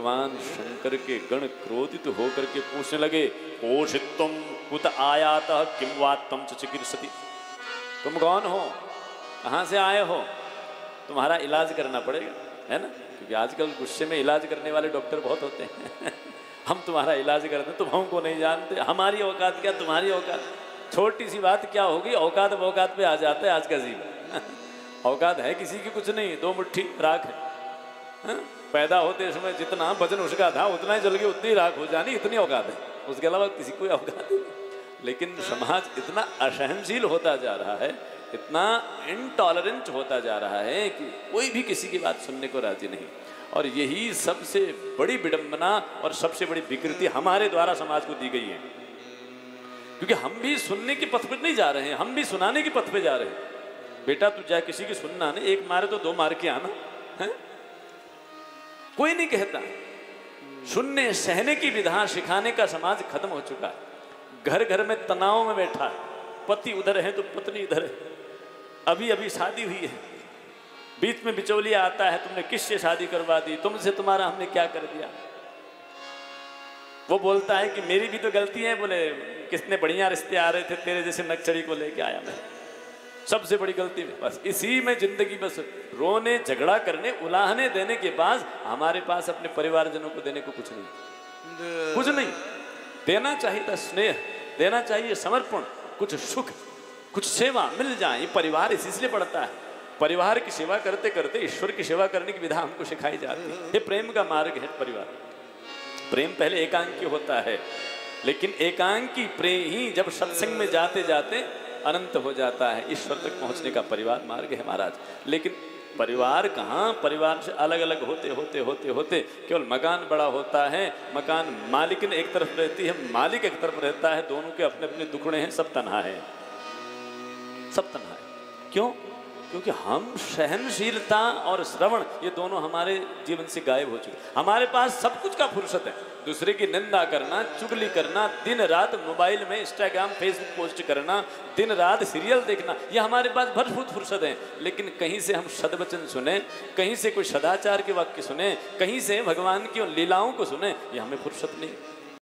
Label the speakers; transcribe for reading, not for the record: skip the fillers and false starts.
Speaker 1: भगवान शंकर के गण क्रोधित होकर के पूछने लगे, कोशित्वम कुत आयातः किम वा तम च चिकीर्षति। तुम कौन हो, कहाँ से आए हो, तुम्हारा इलाज करना पड़ेगा, है ना, क्योंकि आजकल गुस्से में इलाज करने वाले डॉक्टर बहुत होते हैं। हम तुम्हारा इलाज करते हैं, तुम हमको नहीं जानते, हमारी औकात क्या तुम्हारी औकात, छोटी सी बात क्या होगी, औकात औकात पे आ जाता है आज का जीवन। औकात है किसी की कुछ नहीं, 2 मुट्ठी राख है, हा? पैदा होते समय जितना वजन उसका था उतना ही जल के उतनी राख हो जानी, इतनी औकात है, उसके अलावा किसी कोई औकात नहीं। लेकिन समाज इतना असहनशील होता जा रहा है, इतना इनटॉलरेंट होता जा रहा है कि कोई भी किसी की बात सुनने को राजी नहीं। और यही सबसे बड़ी विडंबना और सबसे बड़ी विकृति हमारे द्वारा समाज को दी गई है, क्योंकि हम भी सुनने के पथ पर नहीं जा रहे हैं, हम भी सुनाने के पथ पे जा रहे हैं। बेटा तू जा किसी की सुनना नहीं, 1 मारे तो 2 मार के आना है, कोई नहीं कहता। सुनने सहने की विधा सिखाने का समाज खत्म हो चुका है। घर घर में तनाव में बैठा है, पति उधर है तो पत्नी इधर है, अभी अभी शादी हुई है, बीच में बिचौलिया आता है, तुमने किससे शादी करवा दी, तुमसे तुम्हारा हमने क्या कर दिया। वो बोलता है कि मेरी भी तो गलती है, बोले कितने बढ़िया रिश्ते आ रहे थे, तेरे जैसे नक्सड़ी को लेके आया मैं, सबसे बड़ी गलती में। बस इसी में जिंदगी, बस रोने झगड़ा करने उलाहने देने के बाद हमारे पास अपने परिवारजनों को देने को कुछ नहीं, कुछ नहीं। देना चाहिए था स्नेह, देना चाहिए समर्पण, कुछ सुख, कुछ सेवा मिल जाए। ये परिवार इसलिए पड़ता है, परिवार की सेवा करते करते ईश्वर की सेवा करने की विधा हमको सिखाई जाती है। ये प्रेम का मार्ग है परिवार। प्रेम पहले एकांकी होता है, लेकिन एकांकी प्रेम ही जब सत्संग में जाते जाते अनंत हो जाता है, ईश्वर तक पहुंचने का परिवार मार्ग है महाराज। लेकिन परिवार कहाँ, परिवार से अलग अलग होते होते होते होते केवल मकान बड़ा होता है, मकान मालिक ने एक तरफ रहती है, मालिक एक तरफ रहता है, दोनों के अपने अपने दुखड़े हैं, सब तन्हा है, सब तन्हा है। क्यों? क्योंकि हम सहनशीलता और श्रवण ये दोनों हमारे जीवन से गायब हो चुके। हमारे पास सब कुछ का फुर्सत है, दूसरे की निंदा करना, चुगली करना, दिन रात मोबाइल में इंस्टाग्राम फेसबुक पोस्ट करना, दिन रात सीरियल देखना, ये हमारे पास भरपूर फुर्सत है। लेकिन कहीं से हम सद्वचन सुने, कहीं से कोई सदाचार के वाक्य सुने, कहीं से भगवान की लीलाओं को सुने, ये हमें फुर्सत नहीं।